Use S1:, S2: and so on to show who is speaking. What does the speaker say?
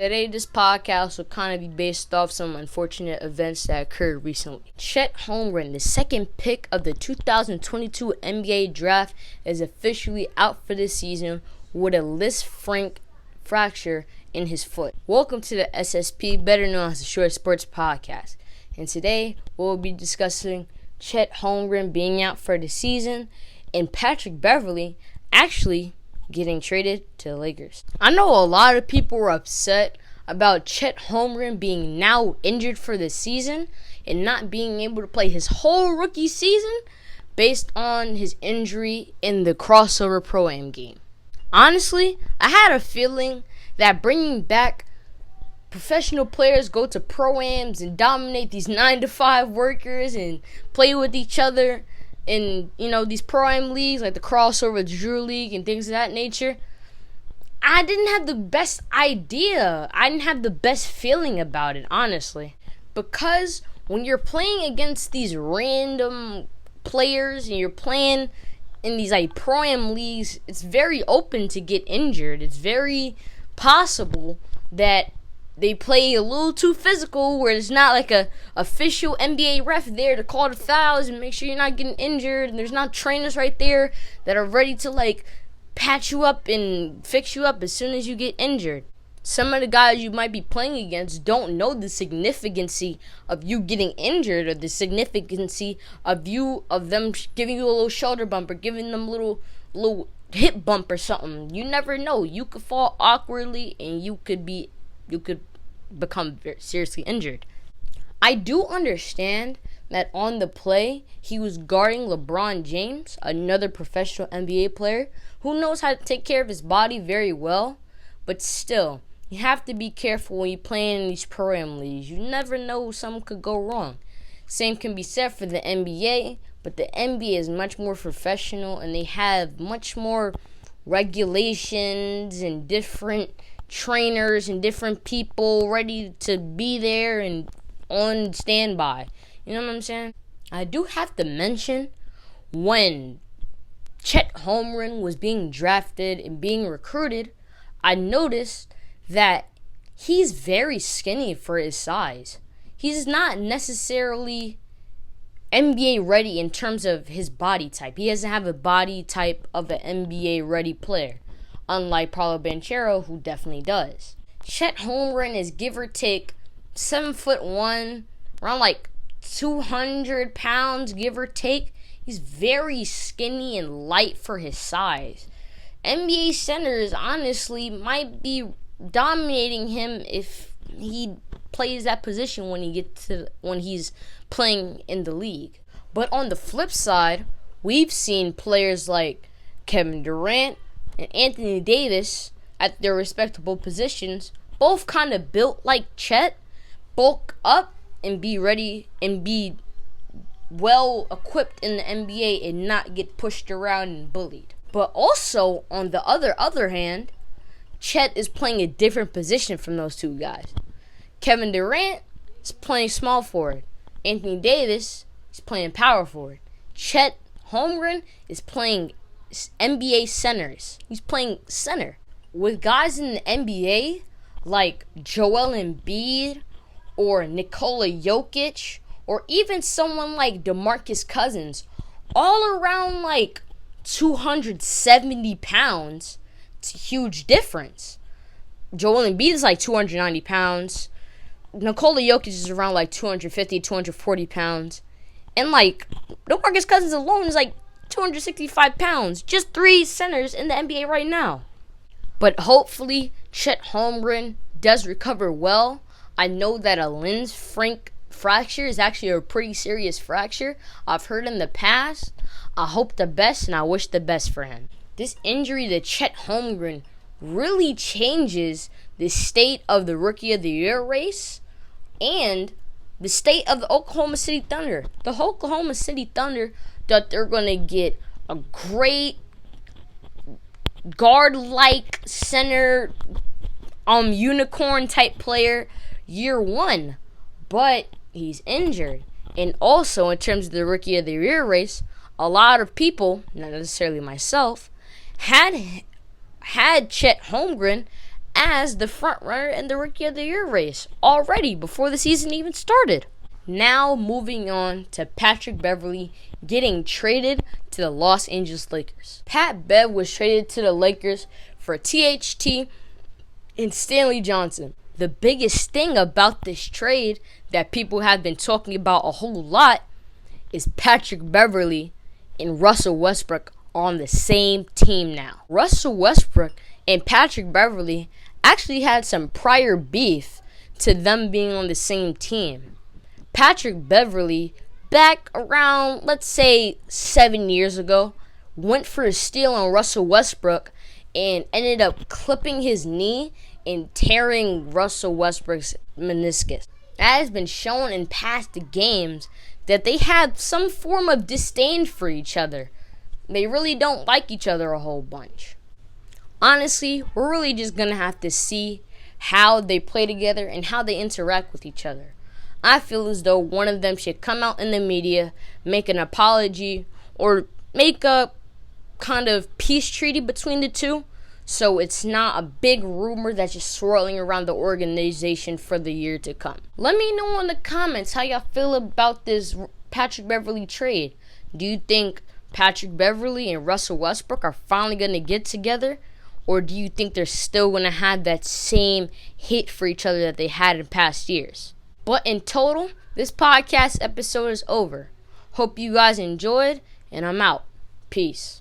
S1: Today, this podcast will kind of be based off some unfortunate events that occurred recently. Chet Holmgren, the second pick of the 2022 NBA draft, is officially out for this season with a fracture in his foot. Welcome to the SSP, better known as the Short Sports Podcast. And today, we'll be discussing Chet Holmgren being out for the season and Patrick Beverley actually getting traded to the Lakers. I know a lot of people were upset about Chet Holmgren being now injured for the season and not being able to play his whole rookie season based on his injury in the crossover Pro-Am game. Honestly, I had a feeling that bringing back professional players go to Pro-Ams and dominate these 9-to-5 workers and play with each other in, these Pro-Am leagues like the crossover Drew League and things of that nature, I didn't have the best idea. I didn't have the best feeling about it, honestly. Because when you're playing against these random players and you're playing in these Pro-Am leagues, it's very open to get injured. It's very possible that they play a little too physical where there's not like a official NBA ref there to call the fouls and make sure you're not getting injured, and there's not trainers right there that are ready to patch you up and fix you up as soon as you get injured. Some of the guys you might be playing against don't know the significance of you getting injured or the significance of them giving you a little shoulder bump or giving them a little hip bump or something. You never know. You could fall awkwardly and you could become very seriously injured. I do understand that on the play, he was guarding LeBron James, another professional NBA player who knows how to take care of his body very well, but still, you have to be careful when you're playing in these Pro-Am leagues. You never know, something could go wrong. Same can be said for the NBA, but the NBA is much more professional and they have much more regulations and different trainers and different people ready to be there and on standby. You know what I'm saying? I do have to mention, when Chet Holmgren was being drafted and being recruited, I noticed that he's very skinny for his size. He's not necessarily NBA ready in terms of his body type. He doesn't have a body type of an NBA ready player, unlike Paulo Banchero, who definitely does. Chet Holmgren is give or take 7'1", around 200 pounds, give or take. He's very skinny and light for his size. NBA centers honestly might be dominating him if he plays that position when he's playing in the league. But on the flip side, we've seen players like Kevin Durant and Anthony Davis at their respectable positions, both kind of built like Chet, bulk up and be ready and be well equipped in the NBA and not get pushed around and bullied. But also, on the other hand, Chet is playing a different position from those two guys. Kevin Durant is playing small forward. Anthony Davis is playing power forward. Chet Holmgren is playing NBA centers. He's playing center. With guys in the NBA like Joel Embiid or Nikola Jokic or even someone like DeMarcus Cousins, all around 270 pounds, it's a huge difference. Joel Embiid is 290 pounds. Nikola Jokic is around 250, 240 pounds. And DeMarcus Cousins alone is 265 pounds. Just 3 centers in the NBA right now. But hopefully, Chet Holmgren does recover well. I know that a lens fracture is actually a pretty serious fracture. I've heard in the past. I hope the best and I wish the best for him. This injury to Chet Holmgren really changes the state of the Rookie of the Year race and the state of the Oklahoma City Thunder. The Oklahoma City Thunder thought they're going to get a great guard-like center unicorn type player year one, but he's injured. And also, in terms of the Rookie of the Year race, a lot of people, not necessarily myself, had Chet Holmgren as the front runner in the Rookie of the Year race already before the season even started. Now moving on to Patrick Beverley getting traded to the Los Angeles Lakers. Pat Bev was traded to the Lakers for THT and Stanley Johnson. The biggest thing about this trade that people have been talking about a whole lot is Patrick Beverley and Russell Westbrook on the same team now. Russell Westbrook and Patrick Beverley actually had some prior beef to them being on the same team. Patrick Beverley, back around, let's say, 7 years ago, went for a steal on Russell Westbrook and ended up clipping his knee and tearing Russell Westbrook's meniscus. That has been shown in past games that they had some form of disdain for each other. They really don't like each other a whole bunch. Honestly, we're really just going to have to see how they play together and how they interact with each other. I feel as though one of them should come out in the media, make an apology, or make a kind of peace treaty between the two, so it's not a big rumor that's just swirling around the organization for the year to come. Let me know in the comments how y'all feel about this Patrick Beverley trade. Do you think Patrick Beverley and Russell Westbrook are finally going to get together? Or do you think they're still going to have that same hate for each other that they had in past years? But in total, this podcast episode is over. Hope you guys enjoyed, and I'm out. Peace.